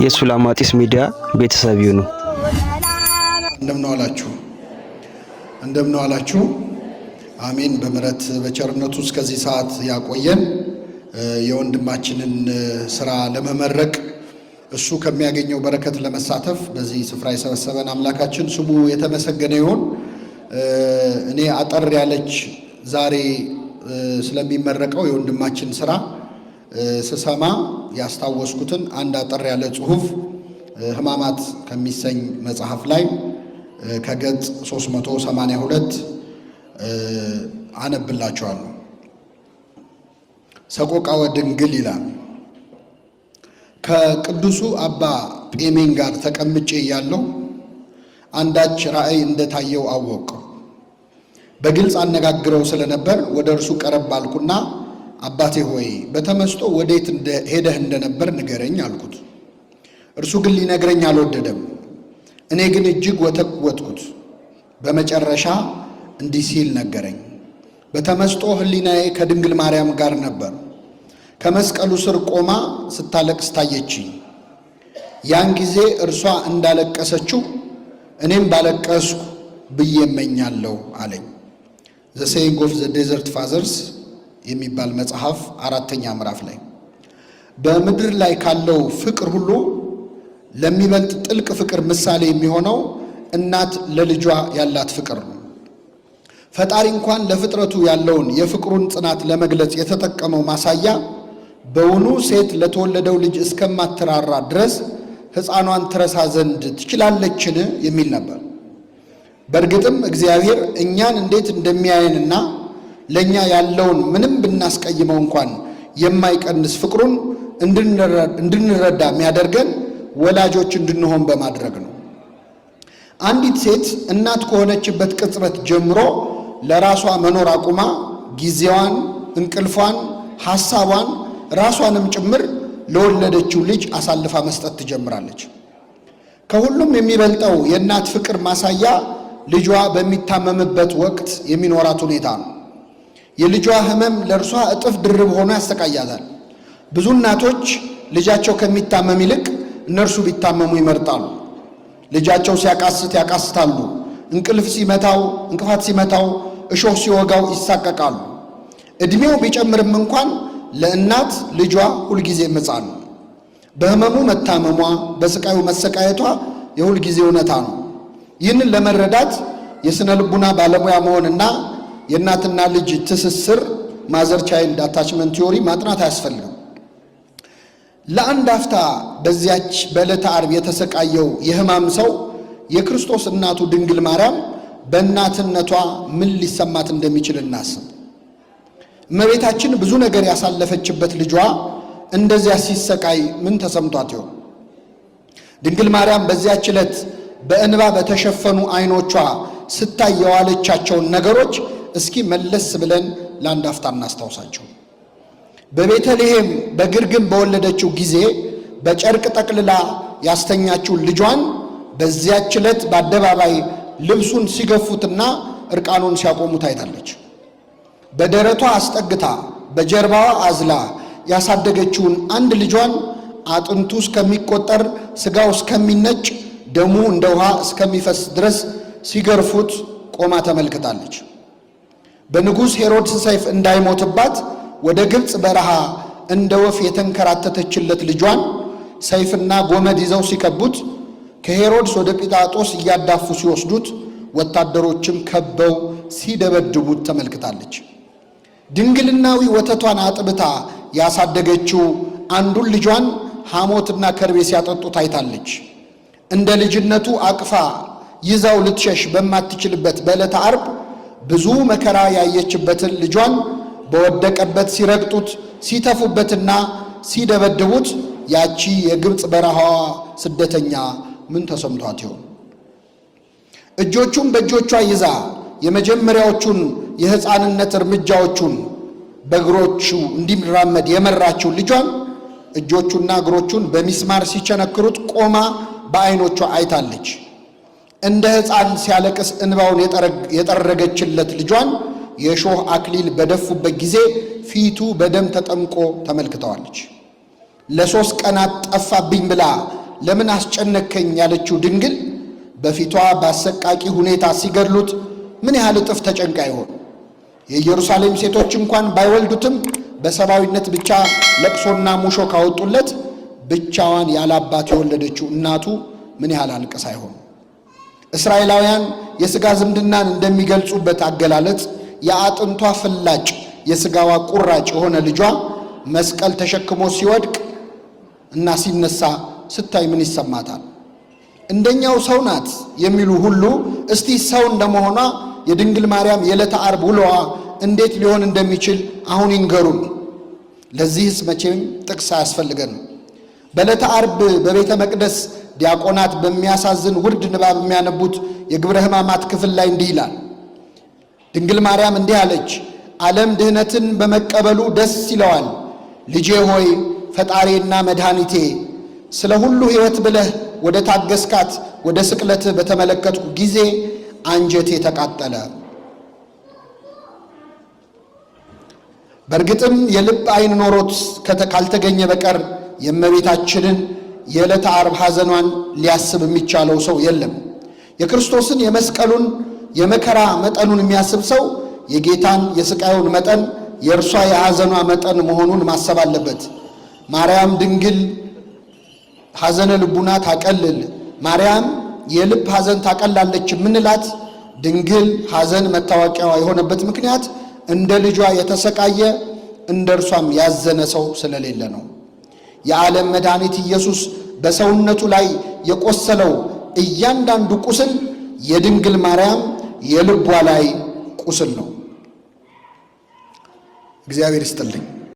የሱላማጢስ ሚዲያ ቤተሰብ ይሁኑ። እንደምን ዋላችሁ? አሜን። በምሕረት በቸርነቱ እስከዚህ ሰዓት ያቆየን የወንድማችንን ስራ ለመመረቅ እሱ ከሚያገኘው በረከት ለመሳተፍ በዚህ ስፍራ የሰበሰበን አምላካችን ስሙ የተመሰገነ ይሁን። እኔ አጠር ያለች ዛሬ ስለሚመረቀው የወንድማችን ስራ ስሰማ ያስታወስኩትን አንድ አጠር ያለ ጽሑፍ ሕማማት ከሚሰኝ መጽሐፍ ላይ ከገጽ 382 አነብላችኋለሁ። ሰቆቃወ ድንግል ይላል። ከቅዱሱ አባ ጴሜን ጋር ተቀምጬ ያለው አንዳች ራእይ እንደታየው አወቅሁ። በግልጽ አነጋግረው ስለነበር ወደ እርሱ ቀረብ አልኩና አባቴ ሆይ በተመስጦ ወዴት ሄደህ እንደነበር ንገረኝ አልኩት። እርሱ ግን ሊነግረኝ አልወደደም። እኔ ግን እጅግ ወተወትኩት። በመጨረሻ እንዲህ ሲል ነገረኝ። በተመስጦ ሕሊናዬ ከድንግል ማርያም ጋር ነበር። ከመስቀሉ ስር ቆማ ስታለቅስ ታየችኝ። ያን ጊዜ እርሷ እንዳለቀሰችው እኔም ባለቀስኩ ብዬ እመኛለሁ አለኝ። ዘ ሴይንግ ኦፍ ዘ ዴዘርት ፋዘርስ የሚባል መጽሐፍ 4ኛ ምዕራፍ ላይ በምድር ላይ ካለው ፍቅር ሁሉ ለሚበልጥ ጥልቅ ፍቅር ምሳሌ የሚሆነው እናት ለልጇ ያላት ፍቅር ነው። ፈጣሪ እንኳን ለፍጥረቱ ያለውን የፍቅሩን ጽናት ለመግለጽ የተጠቀመው ማሳያ በውኑ ሴት ለተወለደው ልጅ እስከማትራራ ድረስ ሕፃኗን ትረሳ ዘንድ ትችላለችን የሚል ነበር። በእርግጥም እግዚአብሔር እኛን እንዴት እንደሚያየንና ለእኛ ያለውን ምንም ብናስቀይመው እንኳን የማይቀንስ ፍቅሩን እንድንረዳ የሚያደርገን ወላጆች እንድንሆን በማድረግ ነው። አንዲት ሴት እናት ከሆነችበት ቅጽበት ጀምሮ ለራሷ መኖር አቁማ ጊዜዋን፣ እንቅልፏን፣ ሐሳቧን፣ ራሷንም ጭምር ለወለደችው ልጅ አሳልፋ መስጠት ትጀምራለች። ከሁሉም የሚበልጠው የእናት ፍቅር ማሳያ ልጇ በሚታመምበት ወቅት የሚኖራት ሁኔታ ነው። የልጇ ሕመም ለእርሷ እጥፍ ድርብ ሆኖ ያሰቃያታል። ብዙ እናቶች ልጃቸው ከሚታመም ይልቅ እነርሱ ቢታመሙ ይመርጣሉ። ልጃቸው ሲያቃስት ያቃስታሉ። እንቅፋት ሲመታው፣ እሾህ ሲወጋው ይሳቀቃሉ። ዕድሜው ቢጨምርም እንኳን ለእናት ልጇ ሁልጊዜ ሕፃን ነው። በሕመሙ መታመሟ፣ በስቃዩ መሰቃየቷ የሁልጊዜ እውነታ ነው። ይህንን ለመረዳት የሥነ ልቡና ባለሙያ መሆንና የእናትና ልጅ ትስስር ማዘር ቻይልድ አታችመንት ቲዮሪ ማጥናት አያስፈልግም። ለአንድ አፍታ በዚያች በዕለተ ዓርብ የተሰቃየው የሕማም ሰው የክርስቶስ እናቱ ድንግል ማርያም በእናትነቷ ምን ሊሰማት እንደሚችል እናስብ። እመቤታችን ብዙ ነገር ያሳለፈችበት ልጇ እንደዚያ ሲሰቃይ ምን ተሰምቷት ይሆን? ድንግል ማርያም በዚያች ዕለት በእንባ በተሸፈኑ ዓይኖቿ ስታይ የዋለቻቸውን ነገሮች እስኪ መለስ ብለን ለአንድ አፍታ እናስታውሳቸው። በቤተልሔም በግርግም በወለደችው ጊዜ በጨርቅ ጠቅልላ ያስተኛችው ልጇን በዚያች ዕለት በአደባባይ ልብሱን ሲገፉትና እርቃኑን ሲያቆሙ ታይታለች። በደረቷ አስጠግታ በጀርባዋ አዝላ ያሳደገችውን አንድ ልጇን አጥንቱ እስከሚቆጠር ሥጋው እስከሚነጭ ደሙ እንደ ውሃ እስከሚፈስ ድረስ ሲገርፉት ቆማ ተመልክታለች። በንጉሥ ሄሮድስ ሰይፍ እንዳይሞትባት ወደ ግብፅ በረሃ እንደ ወፍ የተንከራተተችለት ልጇን ሰይፍና ጎመድ ይዘው ሲከቡት፣ ከሄሮድስ ወደ ጲላጦስ እያዳፉ ሲወስዱት፣ ወታደሮችም ከበው ሲደበድቡት ተመልክታለች። ድንግልናዊ ወተቷን አጥብታ ያሳደገችው አንዱን ልጇን ሐሞትና ከርቤ ሲያጠጡ ታይታለች። እንደ ልጅነቱ አቅፋ ይዛው ልትሸሽ በማትችልበት በዕለተ ዓርብ ብዙ መከራ ያየችበትን ልጇን በወደቀበት ሲረግጡት ሲተፉበትና ሲደበድቡት ያቺ የግብፅ በረሃዋ ስደተኛ ምን ተሰምቷት ይሆን? እጆቹን በእጆቿ ይዛ የመጀመሪያዎቹን የሕፃንነት እርምጃዎቹን በእግሮቹ እንዲራመድ የመራችው ልጇን እጆቹና እግሮቹን በሚስማር ሲቸነክሩት ቆማ በዓይኖቿ አይታለች። እንደ ሕፃን ሲያለቅስ እንባውን የጠረገችለት ልጇን የሾህ አክሊል በደፉበት ጊዜ ፊቱ በደም ተጠምቆ ተመልክተዋለች። ለ3 ቀናት ጠፋብኝ ብላ ለምን አስጨነከኝ ያለችው ድንግል በፊቷ በአሰቃቂ ሁኔታ ሲገድሉት ምን ያህል እጥፍ ተጨንቃ ይሆን? የኢየሩሳሌም ሴቶች እንኳን ባይወልዱትም በሰብአዊነት ብቻ ለቅሶና ሙሾ ካወጡለት ብቻዋን ያላባት የወለደችው እናቱ ምን ያህል አልቅሳ ይሆን? እስራኤላውያን የሥጋ ዝምድናን እንደሚገልጹበት አገላለጽ የአጥንቷ ፍላጭ የሥጋዋ ቁራጭ የሆነ ልጇ መስቀል ተሸክሞ ሲወድቅ እና ሲነሳ ስታይ ምን ይሰማታል? እንደኛው ሰው ናት የሚሉ ሁሉ እስቲ ሰው እንደመሆኗ የድንግል ማርያም የዕለተ ዓርብ ውሎዋ እንዴት ሊሆን እንደሚችል አሁን ይንገሩን። ለዚህስ መቼም ጥቅስ አያስፈልገንም። በዕለተ ዓርብ በቤተ መቅደስ ዲያቆናት በሚያሳዝን ውርድ ንባብ የሚያነቡት የግብረ ሕማማት ክፍል ላይ እንዲህ ይላል። ድንግል ማርያም እንዲህ አለች፣ ዓለም ድህነትን በመቀበሉ ደስ ይለዋል። ልጄ ሆይ ፈጣሪና መድኃኒቴ ስለ ሁሉ ሕይወት ብለህ ወደ ታገስካት ወደ ስቅለትህ በተመለከትኩ ጊዜ አንጀቴ ተቃጠለ። በእርግጥም የልብ ዓይን ኖሮት ካልተገኘ በቀር የእመቤታችንን የዕለተ ዓርብ ሐዘኗን ሊያስብ የሚቻለው ሰው የለም። የክርስቶስን የመስቀሉን የመከራ መጠኑን የሚያስብ ሰው የጌታን የስቃዩን መጠን የእርሷ የሐዘኗ መጠን መሆኑን ማሰብ አለበት። ማርያም ድንግል ሐዘነ ልቡና ታቀልል፣ ማርያም የልብ ሐዘን ታቀላለች የምንላት ድንግል ሐዘን መታወቂያዋ የሆነበት ምክንያት እንደ ልጇ የተሰቃየ እንደ እርሷም ያዘነ ሰው ስለሌለ ነው። የዓለም መድኃኒት ኢየሱስ በሰውነቱ ላይ የቆሰለው እያንዳንዱ ቁስል የድንግል ማርያም የልቧ ላይ ቁስል ነው። እግዚአብሔር ይስጥልኝ።